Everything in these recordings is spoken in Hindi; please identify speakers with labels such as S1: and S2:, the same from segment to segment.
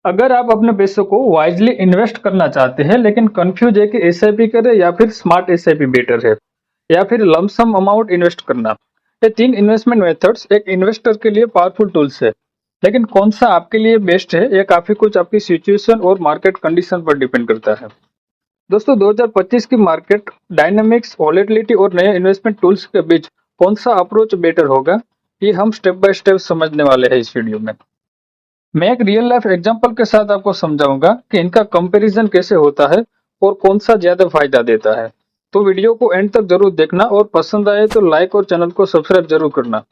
S1: अगर आप अपने पैसों को वाइजली इन्वेस्ट करना चाहते हैं लेकिन कंफ्यूज है कि एसआईपी करें या फिर स्मार्ट एसआईपी बेटर है या फिर लमसम अमाउंट इन्वेस्ट करना। ये तीन इन्वेस्टमेंट मेथड्स एक इन्वेस्टर के लिए पावरफुल टूल्स है, लेकिन कौन सा आपके लिए बेस्ट है ये काफी कुछ आपकी सिचुएशन और मार्केट कंडीशन पर डिपेंड करता है। दोस्तों 2025 की मार्केट डायनामिक्स, वॉलेटिलिटी और नए इन्वेस्टमेंट टूल्स के बीच कौन सा अप्रोच बेटर होगा, ये हम स्टेप बाय स्टेप समझने वाले हैं इस वीडियो में। मैं एक रियल लाइफ एग्जांपल के साथ आपको समझाऊंगा कि इनका कंपैरिजन कैसे होता है और कौन सा ज्यादा फायदा देता है। तो वीडियो को एंड तक जरूर देखना और पसंद आए तो लाइक और चैनल को सब्सक्राइब जरूर करना।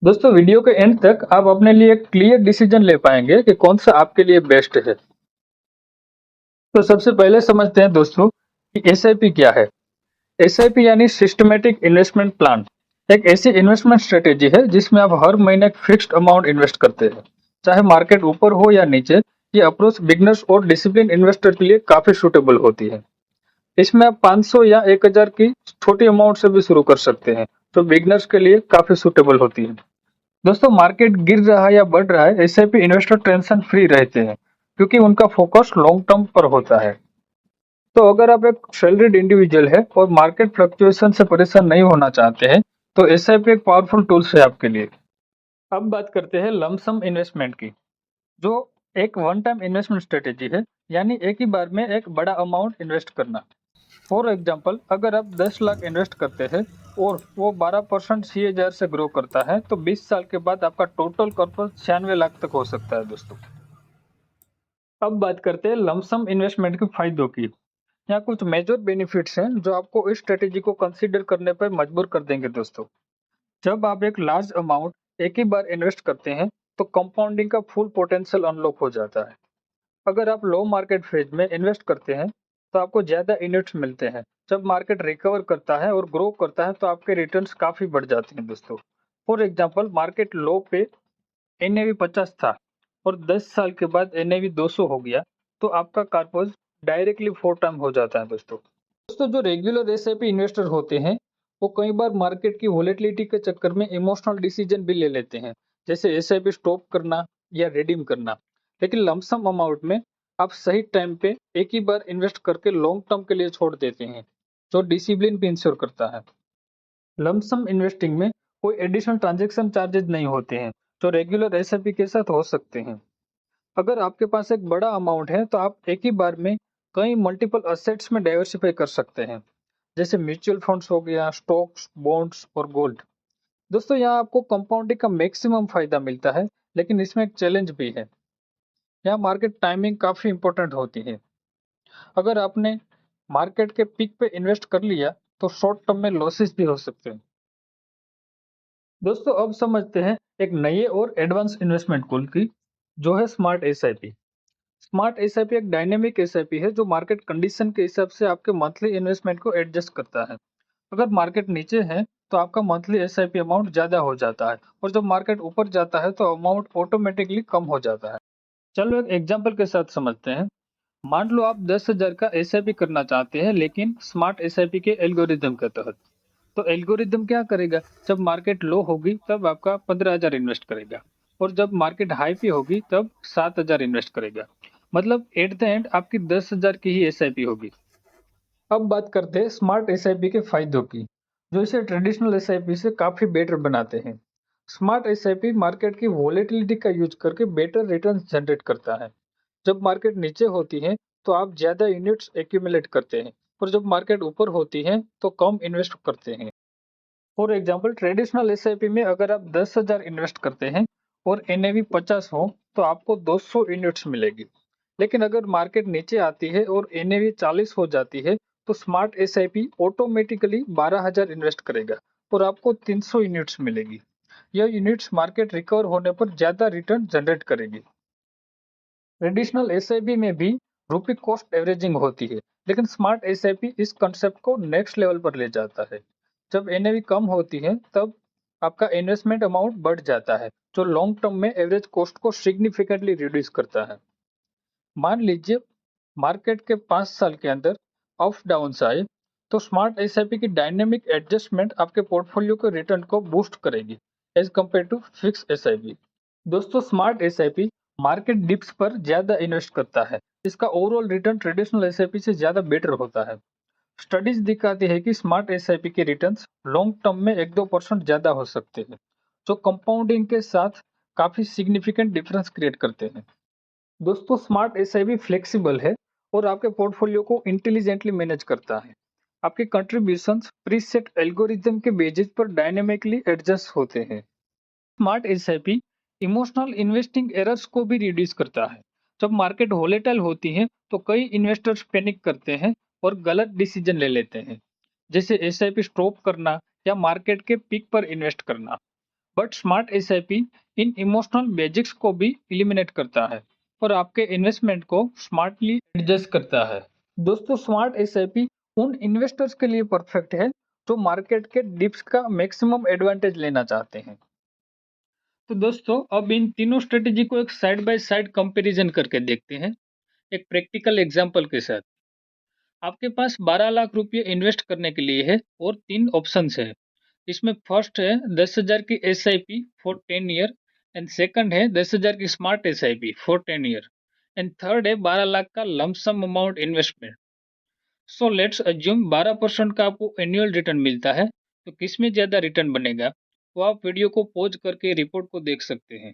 S1: दोस्तों वीडियो के एंड तक आप अपने लिए एक क्लियर डिसीजन ले पाएंगे कि कौन सा आपके लिए बेस्ट है। तो सबसे पहले समझते हैं दोस्तों कि एसआईपी क्या है। एसआईपी यानी सिस्टमेटिक इन्वेस्टमेंट प्लान, एक ऐसी इन्वेस्टमेंट स्ट्रेटेजी है जिसमें आप हर महीने एक फिक्स्ड अमाउंट इन्वेस्ट करते हैं, चाहे मार्केट ऊपर हो या नीचे। ये अप्रोच बिगनर्स और डिसिप्लिन इन्वेस्टर के लिए काफी सूटेबल होती है। इसमें आप 500 या 1000 की छोटी अमाउंट से भी शुरू कर सकते हैं, जो बिगनर्स के लिए काफी सूटेबल होती है। दोस्तों मार्केट गिर रहा है या बढ़ रहा है, एसआईपी इन्वेस्टर टेंशन फ्री रहते हैं क्योंकि उनका फोकस लॉन्ग टर्म पर होता है। तो अगर आप एक सैलरीड इंडिविजुअल है और मार्केट फ्लक्चुएशन से परेशान नहीं होना चाहते हैं, तो एसआईपी एक पावरफुल टूल्स है आपके लिए। अब बात करते हैं लमसम इन्वेस्टमेंट की, जो एक वन टाइम इन्वेस्टमेंट स्ट्रेटेजी है, यानी एक ही बार में एक बड़ा अमाउंट इन्वेस्ट करना। फॉर एग्जाम्पल, अगर आप 10 लाख इन्वेस्ट करते हैं और वो 12% सीएजीआर से ग्रो करता है, तो 20 साल के बाद आपका टोटल कॉर्पस 96 लाख तक हो सकता है दोस्तों। अब बात करते हैं लमसम इन्वेस्टमेंट के फायदों की। यहाँ कुछ मेजर बेनिफिट्स हैं जो आपको इस स्ट्रेटेजी को कंसीडर करने पर मजबूर कर देंगे दोस्तों। जब आप एक लार्ज अमाउंट एक ही बार इन्वेस्ट करते हैं, तो कंपाउंडिंग का फुल पोटेंशियल अनलॉक हो जाता है। अगर आप लो मार्केट फेज में इन्वेस्ट करते हैं, तो आपको ज्यादा यूनिट्स मिलते हैं। जब मार्केट रिकवर करता है और ग्रो करता है, तो आपके रिटर्न्स काफी बढ़ जाते हैं दोस्तों। फॉर एग्जांपल, मार्केट लो पे एनएवी 50 था और 10 साल के बाद एनएवी 200 हो गया, तो आपका कार्पस डायरेक्टली 4 टाइम हो जाता है दोस्तों। दोस्तों जो रेगुलर एसआईपी इन्वेस्टर होते हैं, वो कई बार मार्केट की वोलेटिलिटी के चक्कर में इमोशनल डिसीजन भी ले लेते हैं, जैसे एसआईपी स्टॉप करना या रिडीम करना। लेकिन लमसम अमाउंट में आप सही टाइम पे एक ही बार इन्वेस्ट करके लॉन्ग टर्म के लिए छोड़ देते हैं, जो डिसिप्लिन भी इंश्योर करता है। लमसम इन्वेस्टिंग में कोई एडिशनल ट्रांजैक्शन चार्जेस नहीं होते हैं, जो रेगुलर एसआईपी के साथ हो सकते हैं। अगर आपके पास एक बड़ा अमाउंट है, तो आप एक ही बार में कई मल्टीपल असेट्स में डाइवर्सिफाई कर सकते हैं, जैसे म्यूचुअल फंड्स हो गया, स्टॉक्स, बॉन्ड्स और गोल्ड। दोस्तों यहाँ आपको कंपाउंडिंग का मैक्सिमम फायदा मिलता है, लेकिन इसमें एक चैलेंज भी है। यहाँ मार्केट टाइमिंग काफी इंपॉर्टेंट होती है। अगर आपने मार्केट के पीक पे इन्वेस्ट कर लिया, तो शॉर्ट टर्म में लॉसेस भी हो सकते हैं। दोस्तों अब समझते हैं एक नए और एडवांस इन्वेस्टमेंट टूल की, जो है स्मार्ट एसआईपी। स्मार्ट एसआईपी एक डायनेमिक एसआईपी है जो मार्केट कंडीशन के हिसाब से आपके मंथली इन्वेस्टमेंट को एडजस्ट करता है। अगर मार्केट नीचे है, तो आपका मंथली एसआईपी अमाउंट ज्यादा हो जाता है, और जब मार्केट ऊपर जाता है तो अमाउंट ऑटोमेटिकली कम हो जाता है। चलो एक एग्जांपल के साथ समझते हैं। मान लो आप 10,000 का एसआईपी करना चाहते हैं, लेकिन स्मार्ट एसआईपी के एल्गोरिदम के तहत। तो एल्गोरिदम क्या करेगा, जब मार्केट लो होगी तब आपका 15,000 इन्वेस्ट करेगा, और जब मार्केट हाई पे होगी तब 7,000 इन्वेस्ट करेगा। मतलब एट द एंड आपकी 10,000 की ही एसआईपी होगी। अब बात करते हैं स्मार्ट एसआईपी के फायदों की, जो इसे ट्रेडिशनल एसआईपी से काफी बेटर बनाते हैं। स्मार्ट एसआईपी मार्केट की वोलेटिलिटी का यूज करके बेटर रिटर्न जनरेट करता है। जब मार्केट नीचे होती है, तो आप ज्यादा यूनिट्स एक्यूमुलेट करते हैं, और जब मार्केट ऊपर होती है तो कम इन्वेस्ट करते हैं। फॉर एग्जाम्पल, ट्रेडिशनल एसआईपी में अगर आप 10,000 इन्वेस्ट करते हैं और एनएवी 50 हो, तो आपको 200 यूनिट्स मिलेगी। लेकिन अगर मार्केट नीचे आती है और एनएवी 40 हो जाती है, तो स्मार्ट एसआईपी ऑटोमेटिकली 12,000 इन्वेस्ट करेगा और आपको 300 यूनिट्स मिलेगी। यह यूनिट्स मार्केट रिकवर होने पर ज्यादा रिटर्न जनरेट करेगी। ट्रेडिशनल एसआईपी में भी रुपी कॉस्ट एवरेजिंग होती है, लेकिन स्मार्ट एसआईपी इस कंसेप्ट को नेक्स्ट लेवल पर ले जाता है। जब एनएवी कम होती है, तब आपका इन्वेस्टमेंट अमाउंट बढ़ जाता है, जो लॉन्ग टर्म में एवरेज कॉस्ट को सिग्निफिकेंटली रिड्यूस करता है। मान लीजिए मार्केट के 5 साल के अंदर अप डाउन आए, तो स्मार्ट एसआईपी की डायनेमिक एडजस्टमेंट आपके पोर्टफोलियो के रिटर्न को बूस्ट करेगी as compared to fix SIP. दोस्तों स्मार्ट एसआईपी मार्केट डिप्स पर ज्यादा इन्वेस्ट करता है। इसका ओवरऑल रिटर्न ट्रेडिशनल एसआईपी से ज्यादा बेटर होता है। स्टडीज दिखाती है कि स्मार्ट एसआईपी के रिटर्न्स लॉन्ग टर्म में 1-2% ज्यादा हो सकते हैं, जो कंपाउंडिंग के साथ काफी सिग्निफिकेंट डिफरेंस क्रिएट करते हैं। दोस्तों, स्मार्ट एसआईपी फ्लेक्सिबल है और आपके पोर्टफोलियो को इंटेलिजेंटली मैनेज करता है। आपके कंट्रीब्यूशंस प्रीसेट एल्गोरिथम के बेसिस पर डायनेमिकली एडजस्ट होते हैं। Smart SIP emotional investing errors को भी रिड्यूस करता है। जब मार्केट वोलेटाइल होती है तो कई इन्वेस्टर्स पैनिक करते हैं और गलत डिसीजन ले लेते हैं, जैसे एसआईपी स्टॉप करना या मार्केट के पीक पर इन्वेस्ट करना। But smart SIP in emotional basics को भी इलिमिनेट करता है और आपके इन्वेस्टमेंट को स्मार्टली एडजस्ट करता है। दोस्तों, स्मार्ट एसआईपी उन इन्वेस्टर्स के लिए परफेक्ट है जो मार्केट के डिप्स का मैक्सिमम एडवांटेज लेना चाहते हैं। तो दोस्तों, अब इन तीनों स्ट्रेटेजी को एक साइड बाय साइड कंपैरिजन करके देखते हैं, एक प्रैक्टिकल एग्जांपल के साथ। आपके पास 12 लाख रुपए इन्वेस्ट करने के लिए है और 3 ऑप्शंस है। इसमें फर्स्ट है 10,000 की SIP for 10 year, and second है 10,000 की smart SIP for 10 year, and third है 12 लाख का lump sum amount investment. So let's assume 12% का आपको एनुअल रिटर्न मिलता है, तो किसमें ज्यादा रिटर्न बनेगा, वो आप वीडियो को पॉज करके रिपोर्ट को देख सकते हैं।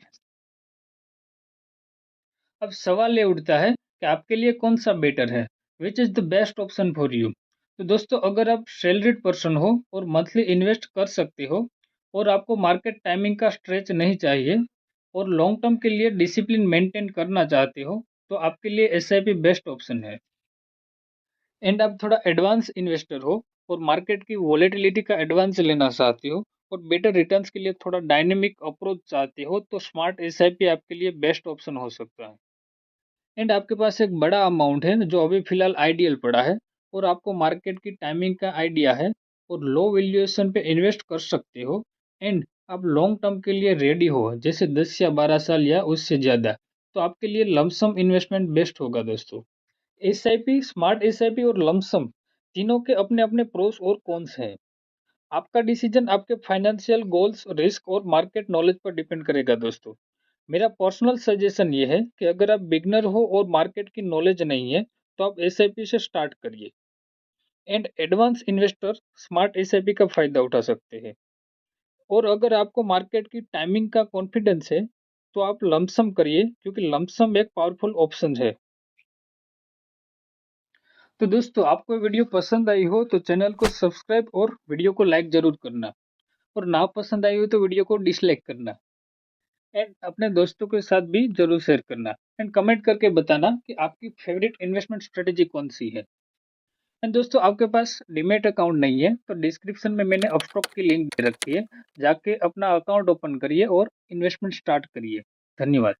S1: अब सवाल ये उठता है कि आपके लिए कौन सा बेटर है, which is the best option for you. तो दोस्तों, अगर आप सैलरीड पर्सन हो और मंथली इन्वेस्ट कर सकते हो और आपको मार्केट टाइमिंग का स्ट्रेच नहीं चाहिए और लॉन्ग टर्म के लिए डिसिप्लिन मेंटेन करना चाहते हो, तो आपके लिए एसआईपी बेस्ट ऑप्शन है। एंड आप थोड़ा एडवांस इन्वेस्टर हो और मार्केट की वोलेटिलिटी का एडवांस लेना चाहते हो और बेटर रिटर्न्स के लिए थोड़ा डायनेमिक अप्रोच चाहते हो, तो स्मार्ट एसआईपी आपके लिए बेस्ट ऑप्शन हो सकता है। एंड आपके पास एक बड़ा अमाउंट है जो अभी फिलहाल आइडियल पड़ा है और आपको मार्केट की टाइमिंग का आइडिया है और लो वैल्यूएशन पे इन्वेस्ट कर सकते हो, एंड आप लॉन्ग टर्म के लिए रेडी हो, जैसे 10 या 12 साल या उससे ज़्यादा, तो आपके लिए लमसम इन्वेस्टमेंट बेस्ट होगा दोस्तों। एसआईपी, स्मार्ट एसआईपी और लमसम तीनों के अपने अपने प्रोस और कॉन्स हैं। आपका डिसीजन आपके फाइनेंशियल गोल्स, रिस्क और मार्केट नॉलेज पर डिपेंड करेगा दोस्तों। मेरा पर्सनल सजेशन ये है कि अगर आप बिगनर हो और मार्केट की नॉलेज नहीं है, तो आप एसआईपी से स्टार्ट करिए, and advance investor smart SIP का फायदा उठा सकते हैं। और अगर आपको मार्केट की टाइमिंग का कॉन्फिडेंस है, तो आप लमसम करिए, क्योंकि लमसम एक पावरफुल ऑप्शन है। तो दोस्तों, आपको वीडियो पसंद आई हो तो चैनल को सब्सक्राइब और वीडियो को लाइक जरूर करना, और ना पसंद आई हो तो वीडियो को डिसलाइक करना, एंड अपने दोस्तों के साथ भी जरूर शेयर करना, एंड कमेंट करके बताना कि आपकी फेवरेट इन्वेस्टमेंट स्ट्रेटेजी कौन सी है। एंड दोस्तों, आपके पास डीमैट अकाउंट नहीं है तो डिस्क्रिप्शन में मैंने अपस्टॉक की लिंक दे रखी है, जाके अपना अकाउंट ओपन करिए और इन्वेस्टमेंट स्टार्ट करिए। धन्यवाद।